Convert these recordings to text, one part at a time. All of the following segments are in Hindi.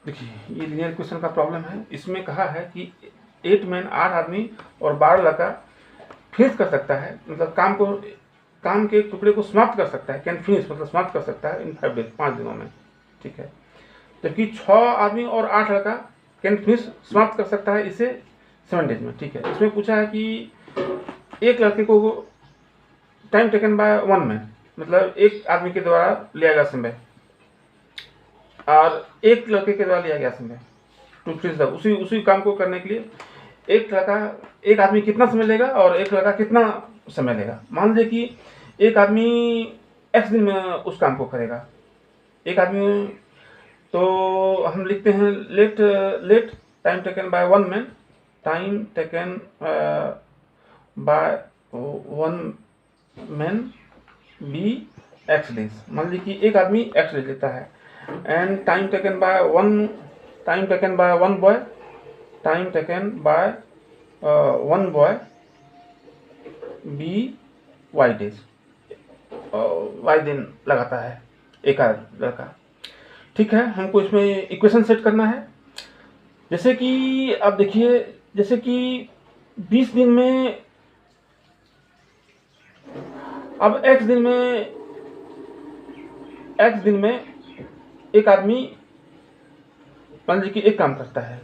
देखिए ये लिनियर इक्वेशन का प्रॉब्लम है। इसमें कहा है कि 8 मैन 8 आदमी और 12 लड़का फिनिश कर सकता है, मतलब काम के टुकड़े को समाप्त कर सकता है, कैन फिनिश मतलब समाप्त कर सकता है इन 5 डेज, 5 दिनों में, ठीक है। जबकि 6 आदमी और 8 लड़का कैन फिनिश समाप्त कर सकता है इसे 7 डेज में, ठीक है। इसमें पूछा है कि एक लड़के को टाइम टेकन बाय 1 मैन, मतलब एक आदमी के द्वारा लिया गया समय और एक लड़के के द्वारा लिया गया समय टू फिनिश उसी काम को करने के लिए एक आदमी कितना समय लेगा और एक लड़का कितना समय लेगा। मान लीजिए कि एक आदमी x दिन में उस काम को करेगा, एक आदमी, तो हम लिखते हैं let time taken by 1 man, time taken by 1 man be x days. मान लीजिए कि एक आदमी x डेज लेता है and time taken by 1 boy, time taken by 1 boy be Y days, Y दिन लगाता है एक लड़का, ठीक है। हमको इसमें इक्वेशन सेट करना है। जैसे कि अब देखिए, जैसे कि 20 दिन में, अब x दिन में एक आदमी मान लीजिए कि एक काम करता है,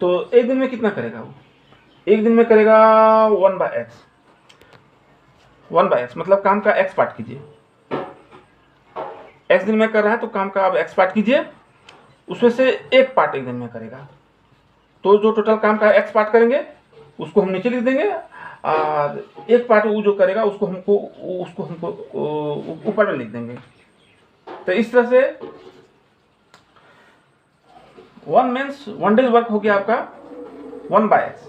तो एक दिन में कितना करेगा वो? एक दिन में करेगा 1 बाय एक्स, मतलब काम का x पार्ट कीजिए। x दिन में कर रहा है तो काम का अब x पार्ट कीजिए, उसमें से एक पार्ट एक दिन में करेगा, तो जो टोटल काम का x पार्ट करेंगे उसको हम नीचे लिख देंगे और एक पार्ट वो जो करेगा उसको हमको ऊपर में लिख देंगे। तो इस तरह से 1 डेज वर्क हो गया आपका 1 बाय एक्स,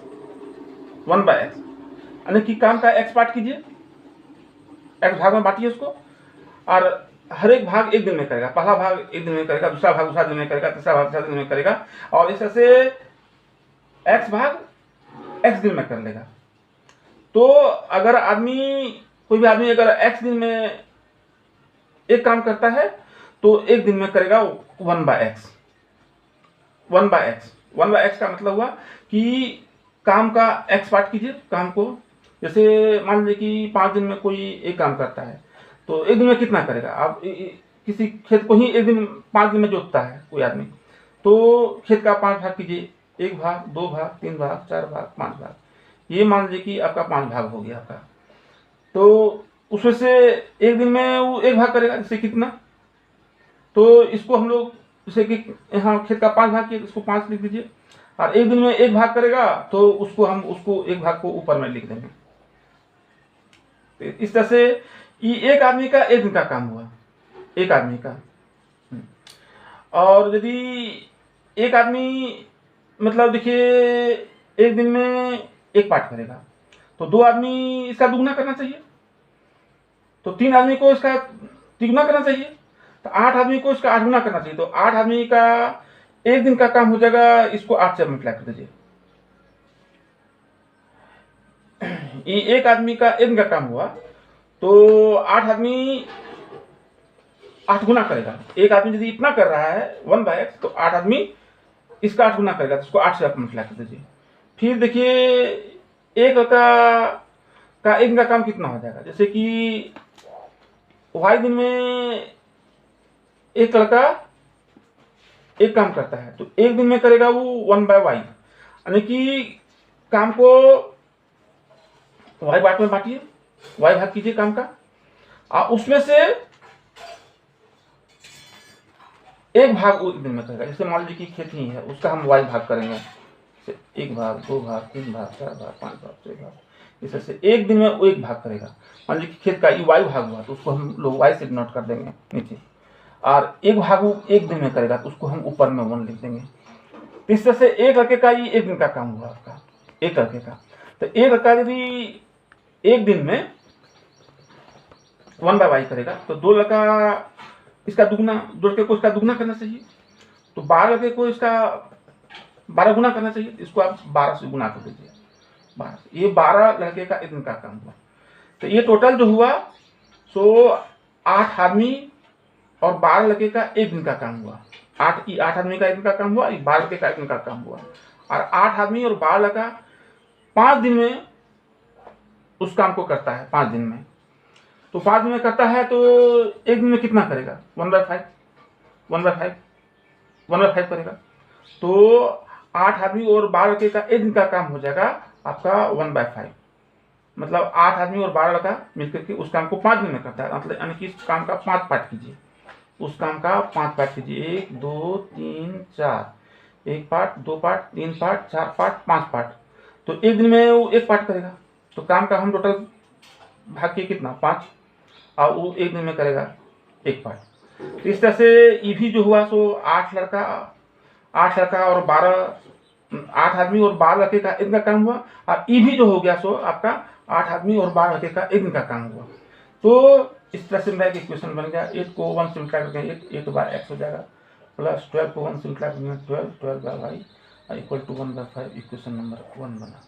यानी कि काम का x पार्ट कीजिए, x भाग में बांटिए उसको, और हर एक भाग एक दिन में करेगा। पहला भाग एक दिन में करेगा, दूसरा भाग दूसरा दिन में करेगा, तीसरा भाग तीसरा दिन में करेगा, और इस तरह से x भाग x दिन में कर लेगा। तो अगर कोई भी आदमी अगर x दिन में एक काम करता है तो एक दिन में करेगा 1 बाय एक्स का मतलब हुआ कि काम का x पार्ट कीजिए काम को। जैसे मान लीजिए कि 5 दिन में कोई एक काम करता है तो एक दिन में कितना करेगा। आप किसी खेत को ही एक दिन 5 दिन में जोतता है कोई आदमी, तो खेत का 5 भाग कीजिए, 1 भाग, 2 भाग, 3 भाग, 4 भाग, 5 भाग, ये मान लीजिए कि आपका 5 भाग हो गया आपका। तो उसमें से एक दिन में वो 1 भाग करेगा, जैसे कितना, तो इसको हम लोग जैसे कि यहाँ खेत का 5 भाग किया, इसको 5 लिख दीजिए, और एक दिन में 1 भाग करेगा तो उसको 1 भाग को ऊपर में लिख देंगे। तो इस तरह से ये एक आदमी का एक दिन का काम हुआ, एक आदमी का। और यदि एक आदमी मतलब देखिए एक दिन में एक पार्ट करेगा तो 2 आदमी इसका दुगना करना चाहिए, तो 3 आदमी को इसका तिगुना करना चाहिए, तो 8 आदमी को इसका 8 गुना करना चाहिए। तो 8 आदमी का एक दिन का काम हो जाएगा, इसको 8 से मल्टीप्लाई कर दीजिए। ये एक आदमी का एक दिन का काम हुआ तो 8 आदमी 8 गुना करेगा। एक आदमी यदि इतना कर रहा है 1 बाय एक्स, तो 8 आदमी इसका 8 गुना करेगा, तो उसको 8 से आप मल्टीप्लाई कर दीजिए। फिर देखिए एक का एक दिन का काम कितना हो जाएगा। जैसे कि y दिन में एक लड़का एक काम करता है तो एक दिन में करेगा वो 1 बाय वाई, यानी कि काम को y पार्ट में बांटिए, y भाग कीजिए काम का, और उसमें से एक भाग वो एक दिन में करेगा। जैसे मान लीजिए कि खेत ही है, उसका हम y भाग करेंगे, 1 भाग, 2 भाग, 3 भाग, 4 भाग, 5 भाग, 6 भाग, इस तरह से एक दिन में वो एक भाग करेगा। मान लीजिए खेत का ये y भाग हुआ तो उसको हम लोग y से डिनोट कर देंगे नीचे, और एक भाग वो एक दिन में करेगा तो उसको हम ऊपर में 1 लिख देंगे। तो इस तरह से एक लड़के का ये एक दिन का काम हुआ आपका, एक लड़के का। तो एक लड़का यदि एक दिन में 1 बाय वाई करेगा तो 2 लड़का इसका दुगना, 2 लड़के को इसका दुगना करना चाहिए, तो 12 लड़के को इसका 12 गुना करना चाहिए, इसको आप 12 से गुना कर दीजिए, 12 से। ये 12 लड़के का एक दिन का काम हुआ। तो ये टोटल जो हुआ सो 8 आदमी और 12 लड़के का एक दिन का काम हुआ। आठ आदमी का एक दिन का काम हुआ, 12 लड़के का एक दिन का काम हुआ। और 8 आदमी और 12 लड़का 5 दिन में उस काम को करता है, 5 दिन में। तो 5 दिन में करता है तो एक दिन में कितना करेगा? 1/5 1/5 करेगा। तो 8 आदमी और 12 लड़के का एक दिन का काम हो जाएगा आपका 1/5। मतलब 8 आदमी और 12 लड़का मिलकर के उस काम को 5 दिन में करता है। मतलब यानी कि इस काम का 5 पार्ट कीजिए, उस काम का 5 पार्ट कीजिए। 1 2 3 4, 1 part, 2 part, 3 part, 4 part, 5 part. तो एक दिन में वो 1 पार्ट करेगा। तो काम का हम टोटल भाग के कितना? 5, और वो एक दिन में करेगा 1 पार्ट। तो इस तरह से ईवी जो हुआ सो 8 लड़का और 8 आदमी और 12 लड़के का एक दिन का काम हुआ। और ईवी जो हो गया सो आपका 8 आदमी और 12 लड़के का एक दिन का काम हुआ। तो इस तरह से मेरा एक इक्वेशन बन गया। 8 को 1 से मल्टीप्लाई करके 8/x हो जाएगा, प्लस 12 को 1 से मल्टीप्लाई करेंगे 12/y equal to 1/5। Equation number 1 बना।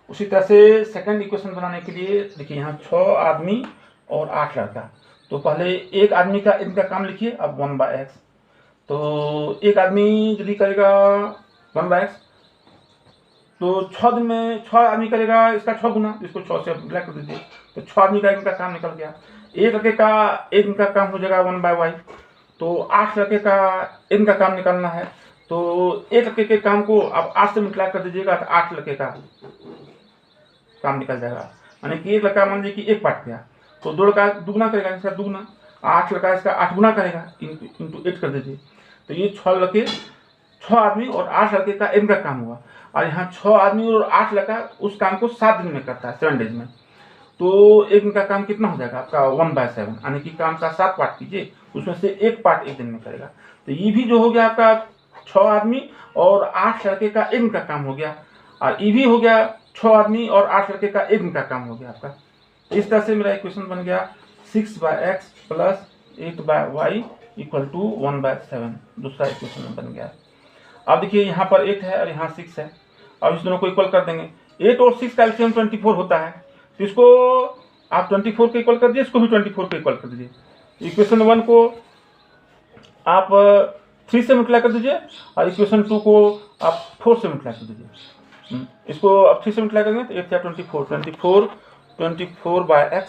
उसी तरह से सेकंड इक्वेशन बनाने के लिए देखिए, यहाँ 6 आदमी और 8 लड़का। तो पहले एक आदमी का इनका काम लिखिए, अब 1/x। तो एक आदमी यदि करेगा 1/x तो 6 दिन में 6 आदमी करेगा इसका 6 गुना, इसको 6 से मल्टीप्लाई कर दीजिए। तो 6 आदमी का इनका काम निकल गया। एक लड़के का एक दिन का काम हो जाएगा 1/y। तो 8 लड़के का एक दिन का काम निकालना है। तो एक लड़के के काम को अब 8 से मल्टीप्लाई कर दीजिएगा तो 8 लड़के का काम निकल जाएगा। यानी कि एक लड़का मान लीजिए कि 1 पार्ट किया, तो 2 लड़का दुगना करेगा, इसका दुगना। 8 लड़का इसका 8 गुना करेगा, इंटू 8 कर दीजिए। तो ये 6 आदमी और 8 लड़के का एक दिन का काम हुआ। और यहाँ 6 आदमी और 8 लड़का उस काम को 7 दिन में करता है, 7 डेज में। तो एक दिन का काम कितना हो जाएगा आपका 1/7। यानी कि काम का 7 पार्ट कीजिए, उसमें से 1 पार्ट एक दिन में करेगा। तो ये भी जो हो गया आपका 6 आदमी और 8 लड़के का एक दिन का काम हो गया। और ये भी हो गया 6 आदमी और 8 लड़के का एक दिन का काम हो गया आपका। इस तरह से मेरा इक्वेशन बन गया 6/x plus 8/y equal to 1/7। दूसरा इक्वेशन बन गया। अब देखिए यहाँ पर 8 है और यहाँ 6 है। अब इस दोनों को इक्वल कर देंगे। 8 और 6 का एलसीएम 24 होता है। तो इसको आप 24 को इक्वल कर दीजिए, इसको भी 24 को इक्वल कर दीजिए। इक्वेशन 1 को आप 3 से मल्टीप्लाई कर दीजिए और इक्वेशन 2 को आप 4 से मल्टीप्लाई कर दीजिए। इसको आप 3 से मल्टीप्लाई करेंगे तो 8 या 24/x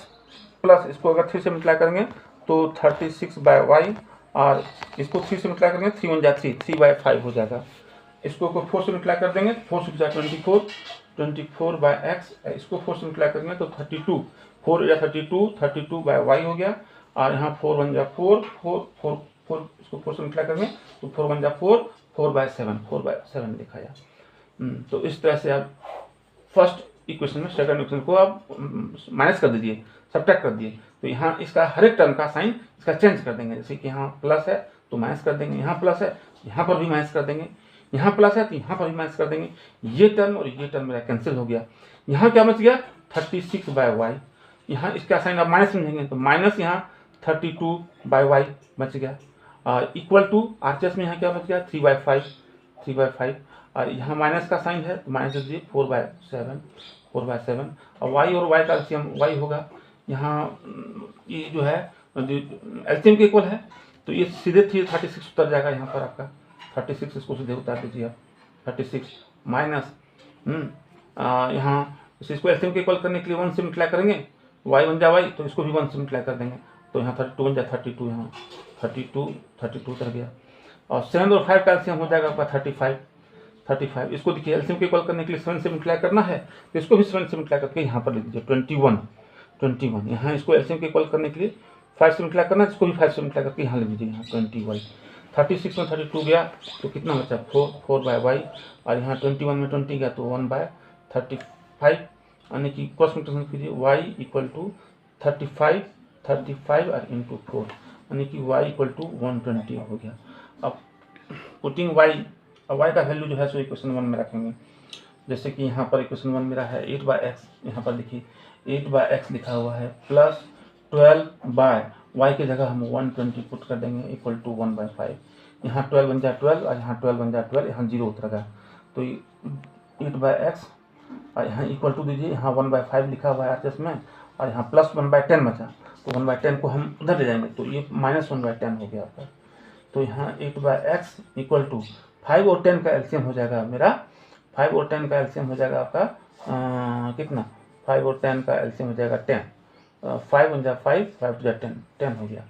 प्लस इसको अगर 3 से मल्टीप्लाई करेंगे तो 36/y और इसको 3 से मल्टीप्लाई करेंगे 3 1 जा 3, 3/5 हो जाएगा। इसको 4 से मल्टीप्लाई कर देंगे, 4 6 जा 24/x। इसको 4 से मल्टीप्लाई करेंगे तो 32, 4 या 32/y हो गया। और यहाँ 4 1 जा 4, 4 इसको 4 से मल्टीप्लाई करेंगे तो 4 1 जा 4, 4/7 लिखा जाए। तो इस तरह से आप फर्स्ट इक्वेशन में सेकंड इक्वेशन को आप माइनस कर दीजिए, सब्ट्रैक्ट कर दिए। तो यहाँ इसका हर एक टर्म का साइन इसका चेंज कर देंगे। जैसे कि यहाँ प्लस है तो माइनस कर देंगे, यहाँ प्लस है यहाँ पर भी माइनस कर देंगे, यहाँ प्लस है तो यहाँ पर भी माइनस कर देंगे। ये टर्म और ये टर्म मेरा कैंसिल हो गया। यहाँ क्या बच गया 36/y। यहाँ इसका साइन आप माइनस समझेंगे तो माइनस यहाँ 32/y बच गया। और इक्वल टू आरचेस में यहाँ क्या बच गया 3/5। और यहाँ माइनस का साइन है तो माइनस दीजिए 4/7। और y और y का एलसीएम y होगा। यहाँ ये जो है एलसीएम के इक्वल है तो ये सीधे 36 उतर जाएगा। यहाँ पर आपका 36 इसको सीधे उतार दीजिए आप। 36 माइनस यहाँ इसको एलसीएम के इक्वल करने के लिए 1 से मल्टीप्लाई करेंगे, y 1 जा y तो इसको भी 1 से मल्टीप्लाई कर देंगे। तो यहाँ 32 1 जा 32, यहाँ 32 उतर गया। और 7 और 5 का एलसीएम हो जाएगा आपका 35। इसको देखिए एलसीएम के इक्वल करने के लिए 7 से मल्टीप्लाई करना है तो इसको भी 7 से मल्टीप्लाई करके यहाँ पर लिख दीजिए 21। यहाँ इसको एलसीएम के इक्वल करने के लिए 5 से मल्टीप्लाई करना है, इसको भी 5 से मल्टीप्लाई करके यहाँ लिख दीजिए यहाँ 21। 36 में 32 गया तो कितना बचा 4/y। और यहाँ 21 में 20 गया तो 1/35। यानी कि क्रॉस मल्टीप्लिकेशन कीजिए y इक्वल टू 35 और इंटू 4 यानी कि y इक्वल टू 120 हो गया। अब पुटिंग y, अब y का वैल्यू जो है सो इक्वेशन 1 में रखेंगे। जैसे कि यहाँ पर इक्वेशन 1 मेरा है 8/x। यहाँ पर देखिए 8/x लिखा हुआ है प्लस 12/y की जगह हम 120 पुट कर देंगे इक्वल टू 1/5। यहाँ 12 बन जाए 12 और यहाँ 12 बन जाए 12, यहाँ 0 उतरेगा तो 8/x और यहाँ इक्वल टू दीजिए। यहाँ 1/5 लिखा हुआ है आरचेस में और यहाँ प्लस 1/10 बचा तो 1/10 को हम उधर ले जाएंगे तो ये -1/10 हो गया आपका। तो यहाँ 8/x इक्वल टू 5 और 10 का एलसीएम हो जाएगा मेरा, 5 और 10 का एलसीएम हो जाएगा आपका कितना, 5 और 10 का एलसीएम हो जाएगा 10, 5 × 5, 5 × 10, 10 हो गया।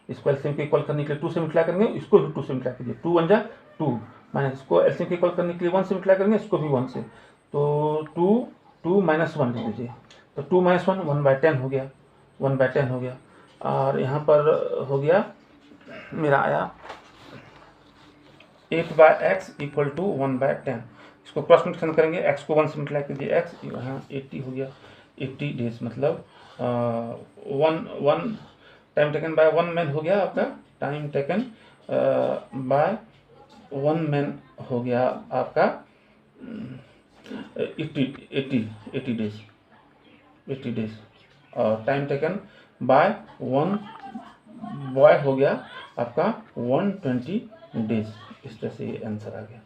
इसको एलसीएम को इक्वल करने के लिए 2 से मल्टीप्लाई करेंगे, इसको भी 2 से मल्टीप्लाई कीजिए, 2 × 2 माइनस इसको एलसीएम को इक्वल करने के लिए 1 से मल्टीप्लाई करेंगे, इसको भी 1 से, तो 2 2 - 1 लिख लीजिए, तो 2 - 1 1/10 हो गया, 1/10 हो गया। और यहाँ पर हो गया मेरा आया 8/x इक्वल टू 1/10। इसको क्रॉस मल्टीप्लिकेशन करेंगे, x को 1 से मल्टीप्लाई कीजिए, x यहाँ 80 हो गया, 80 डेज मतलब 1 टाइम टेकन बाय 1 मैन हो गया आपका, टाइम टेकन बाय 1 मैन हो गया आपका 80 डेज, 80 डेज, और टाइम टेकन बाय 1 बॉय हो गया आपका 120 डेज। इस तरह से ये आंसर आ गया।